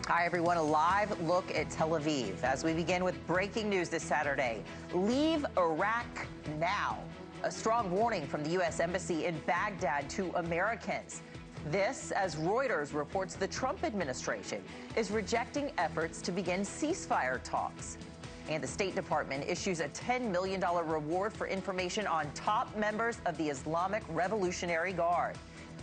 Hi, everyone. A live look at Tel Aviv as we begin with breaking news this Saturday. Leave Iraq now. A strong warning from the U.S. Embassy in Baghdad to Americans. This as Reuters reports the Trump administration is rejecting efforts to begin ceasefire talks. And the State Department issues a $10 million reward for information on top members of the Islamic Revolutionary Guard.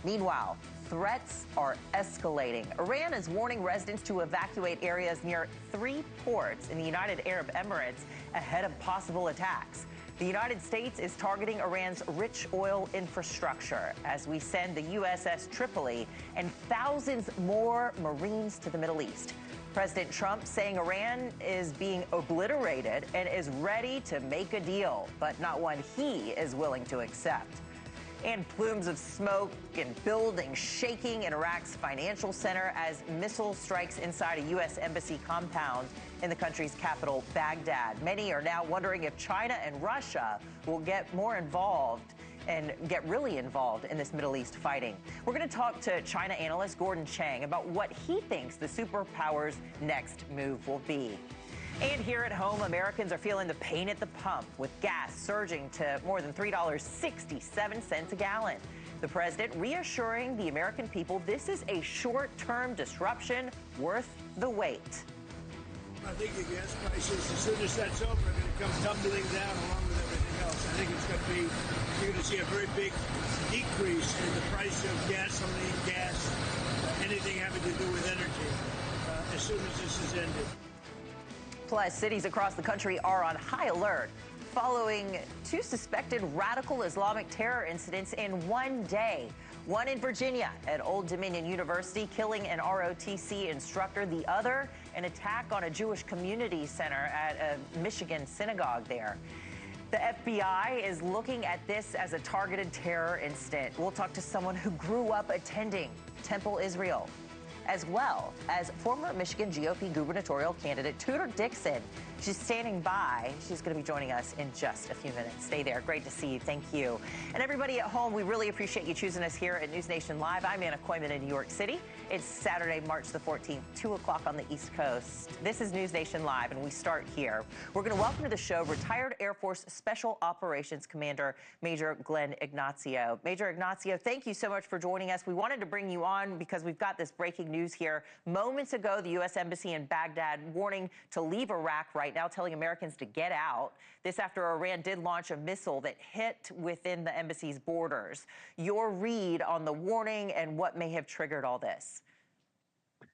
Meanwhile, threats are escalating. Iran is warning residents to evacuate areas near 3 ports in the United Arab Emirates ahead of possible attacks. The United States is targeting Iran's rich oil infrastructure as we send the USS Tripoli and thousands more Marines to the Middle East. President Trump saying Iran is being obliterated and is ready to make a deal, but not one he is willing to accept. And plumes of smoke and buildings shaking in Iraq's financial center as missile strikes inside a U.S. embassy compound in the country's capital, Baghdad. Many are now wondering if China and Russia will get more involved and get really involved in this Middle East fighting. We're going to talk to China analyst Gordon Chang about what he thinks the superpower's next move will be. And here at home, Americans are feeling the pain at the pump, with gas surging to more than $3.67 a gallon. The president reassuring the American people this is a short-term disruption worth the wait. I think the gas prices, as soon as that's over, are going to come tumbling down along with everything else. I think it's going to be, you're going to see a very big decrease in the price of gasoline, gas, anything having to do with energy, as soon as this is ended. Plus, cities across the country are on high alert following 2 suspected radical Islamic terror incidents in one day. One in Virginia at Old Dominion University, killing an ROTC instructor. The other, an attack on a Jewish community center at a Michigan synagogue there. The FBI is looking at this as a targeted terror incident. We'll talk to someone who grew up attending Temple Israel, as well as former Michigan GOP gubernatorial candidate Tudor Dixon. She's standing by. She's going to be joining us in just a few minutes. Stay there. Great to see you. Thank you. And everybody at home, we really appreciate you choosing us here at News Nation Live. I'm Anna Kooiman in New York City. It's Saturday, March the 14th, 2 o'clock on the East Coast. This is News Nation Live, and we start here. We're going to welcome to the show retired Air Force Special Operations Commander Major Glenn Ignazio. Major Ignazio, thank you so much for joining us. We wanted to bring you on because we've got this breaking news here. Moments ago, the U.S. Embassy in Baghdad warning to leave Iraq right now, telling Americans to get out. This after Iran did launch a missile that hit within the embassy's borders. Your read on the warning and what may have triggered all this?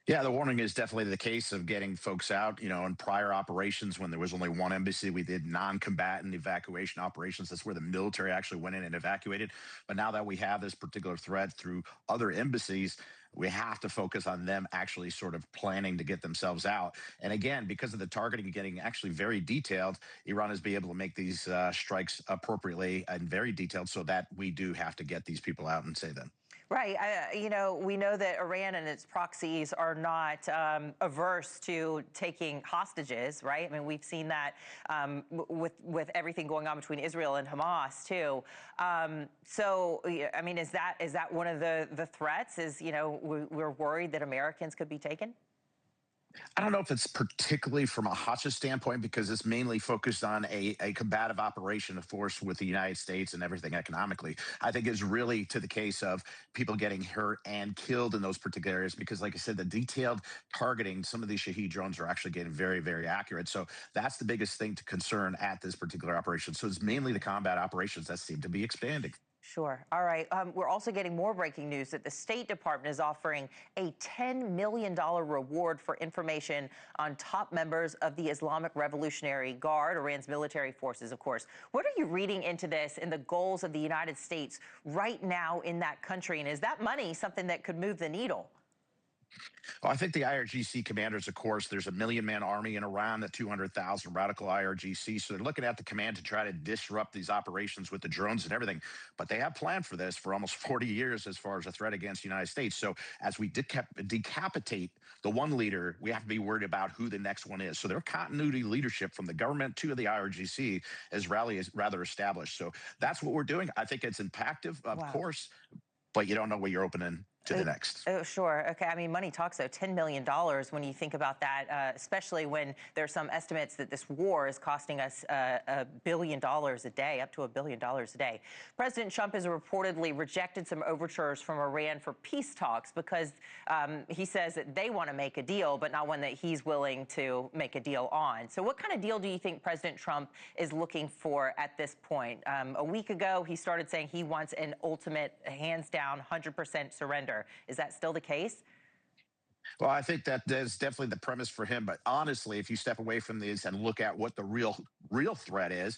Yeah, the warning is definitely the case of getting folks out. In prior operations, when there was only one embassy, we did non-combatant evacuation operations. That's where the military actually went in and evacuated. But now that we have this particular threat through other embassies, we have to focus on them actually sort of planning to get themselves out. And again, because of the targeting getting actually very detailed, Iran is be able to make these strikes appropriately and very detailed so that we do have to get these people out and save them. Right. We know that Iran and its proxies are not averse to taking hostages, right? I mean, we've seen that with everything going on between Israel and Hamas, too. I mean, is that one of the threats? We're worried that Americans could be taken? I don't know if it's particularly from a hostage standpoint, because it's mainly focused on a combative operation of force with the United States and everything economically. I think it's really to the case of people getting hurt and killed in those particular areas, because like I said, the detailed targeting, some of these Shahed drones are actually getting very, very accurate. So that's the biggest thing to concern at this particular operation. So it's mainly the combat operations that seem to be expanding. Sure. All right. We're also getting more breaking news that the State Department is offering a $10 million reward for information on top members of the Islamic Revolutionary Guard, Iran's military forces, of course. What are you reading into this and the goals of the United States right now in that country? And is that money something that could move the needle? Well, I think the IRGC commanders, of course, there's a 1 million-man army in Iran, the 200,000 radical IRGC. So they're looking at the command to try to disrupt these operations with the drones and everything. But they have planned for this for almost 40 years as far as a threat against the United States. So as we decapitate the one leader, we have to be worried about who the next one is. So their continuity leadership from the government to the IRGC is rather established. So that's what we're doing. I think it's impactful, of course, but you don't know what you're opening to the next. Oh, sure. Okay. I mean, money talks, though. $10 million when you think about that, especially when there are some estimates that this war is costing us $1 billion a day, up to $1 billion a day. President Trump has reportedly rejected some overtures from Iran for peace talks because he says that they want to make a deal, but not one that he's willing to make a deal on. So what kind of deal do you think President Trump is looking for at this point? A week ago, he started saying he wants an ultimate, hands down, 100% surrender. Is that still the case? Well, I think that is definitely the premise for him. But honestly, if you step away from these and look at what the real threat is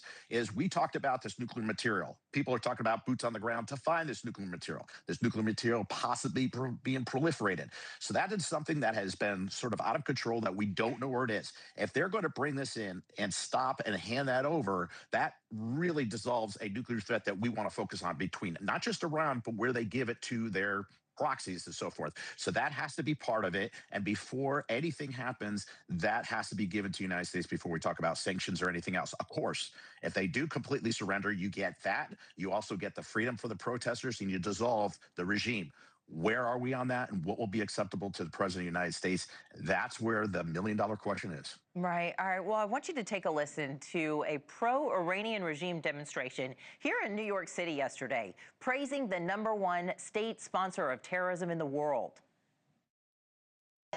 we talked about this nuclear material. People are talking about boots on the ground to find this nuclear material possibly being proliferated. So that is something that has been sort of out of control that we don't know where it is. If they're going to bring this in and stop and hand that over, that really dissolves a nuclear threat that we want to focus on between not just Iran, but where they give it to their proxies and so forth. So that has to be part of it. And before anything happens, that has to be given to the United States before we talk about sanctions or anything else. Of course, if they do completely surrender, you get that. You also get the freedom for the protesters and you dissolve the regime. Where are we on that and what will be acceptable to the president of the United States? That's where the $1 million question is. Right. All right. Well, I want you to take a listen to a pro-Iranian regime demonstration here in New York City yesterday, praising the #1 state sponsor of terrorism in the world.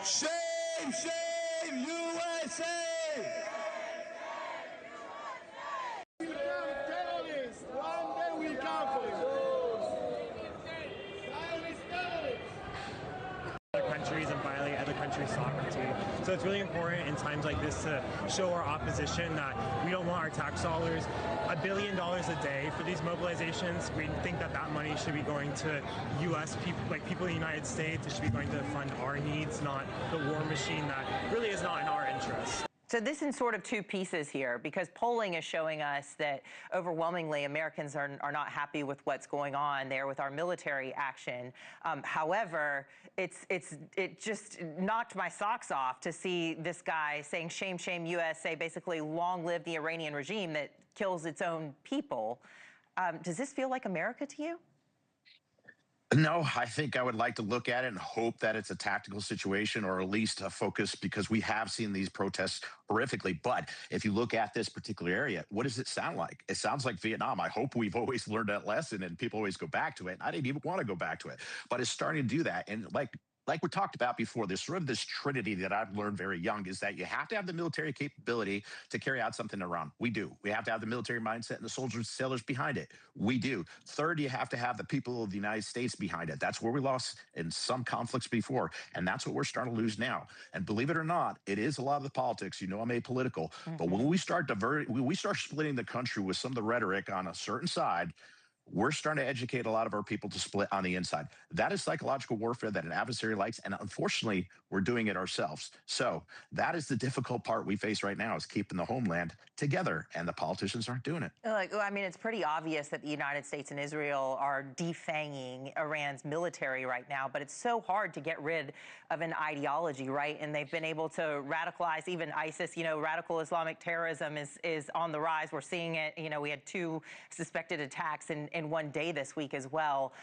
Shame, shame, USA! We become terrorists. One day we come for you. Countries and violate other countries' sovereignty. So it's really important in times like this to show our opposition that we don't want our tax dollars $1 billion a day for these mobilizations. We think that that money should be going to U.S. people, like people in the United States. It should be going to fund our needs, not the war machine that really is not in our interest. So this in sort of two pieces here, because polling is showing us that overwhelmingly Americans are not happy with what's going on there with our military action. However, it just knocked my socks off to see this guy saying shame, shame, USA, basically long live the Iranian regime that kills its own people. Does this feel like America to you? No, I think I would like to look at it and hope that it's a tactical situation or at least a focus because we have seen these protests horrifically. But if you look at this particular area, what does it sound like? It sounds like Vietnam. I hope we've always learned that lesson and people always go back to it. I didn't even want to go back to it, but it's starting to do that. And like we talked about before, there's sort of this trinity that I've learned very young is that you have to have the military capability to carry out something around. We do. We have to have the military mindset and the soldiers, sailors behind it. We do. Third, you have to have the people of the United States behind it. That's where we lost in some conflicts before. And that's what we're starting to lose now. And believe it or not, it is a lot of the politics. You know, I'm apolitical. But when we start splitting the country with some of the rhetoric on a certain side, we're starting to educate a lot of our people to split on the inside. That is psychological warfare that an adversary likes. And unfortunately, we're doing it ourselves. So that is the difficult part we face right now is keeping the homeland together. And the politicians aren't doing it. I mean, it's pretty obvious that the United States and Israel are defanging Iran's military right now, but it's so hard to get rid of an ideology, right? And they've been able to radicalize even ISIS. You know, radical Islamic terrorism is on the rise. We're seeing it. You know, we had 2 suspected attacks in one day this week as well.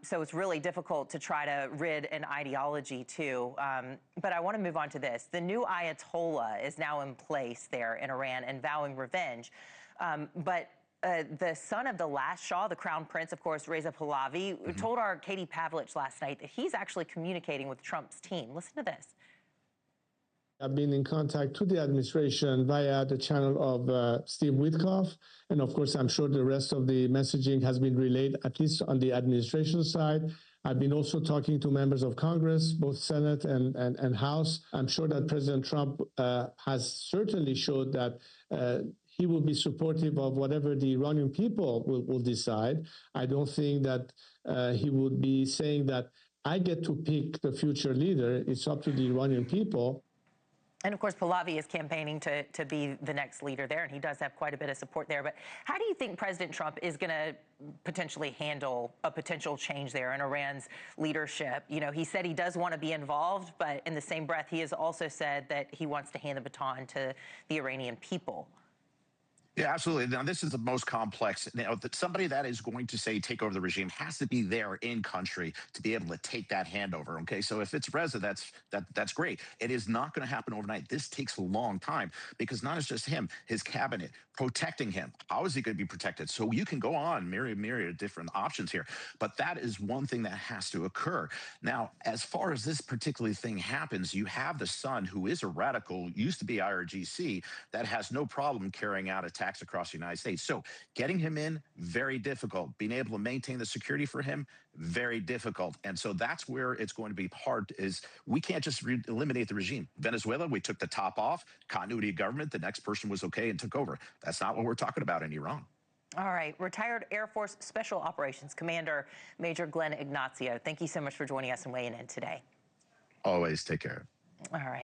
So it's really difficult to try to rid an ideology too. But I want to move on to this. The new Ayatollah is now in place there in Iran and vowing revenge. But the son of the last Shah, the Crown Prince, of course, Reza Pahlavi, told our Katie Pavlich last night that he's actually communicating with Trump's team. Listen to this. I've been in contact with the administration via the channel of Steve Witkoff. And of course, I'm sure the rest of the messaging has been relayed, at least on the administration side. I've been also talking to members of Congress, both Senate and House. I'm sure that President Trump has certainly showed that he will be supportive of whatever the Iranian people will decide. I don't think that he would be saying that I get to pick the future leader. It's up to the Iranian people. And of course, Pahlavi is campaigning to be the next leader there, and he does have quite a bit of support there. But how do you think President Trump is going to potentially handle a potential change there in Iran's leadership? You know, he said he does want to be involved, but in the same breath, he has also said that he wants to hand the baton to the Iranian people. Yeah, absolutely. Now, this is the most complex. That somebody that is going to say take over the regime has to be there in country to be able to take that handover. Okay, so if it's Reza, that's great. It is not going to happen overnight. This takes a long time because not just him, his cabinet protecting him. How is he going to be protected? So you can go on myriad of different options here, but that is one thing that has to occur. Now, as far as this particular thing happens, you have the son who is a radical, used to be IRGC, that has no problem carrying out attacks across the United States. So getting him in, very difficult. Being able to maintain the security for him, very difficult. And so that's where it's going to be hard, is we can't just eliminate the regime. Venezuela, we took the top off, continuity of government, the next person was okay and took over. That's not what we're talking about in Iran. All right, retired Air Force Special Operations Commander Major Glenn Ignacio, thank you so much for joining us and weighing in today. Always take care. All right.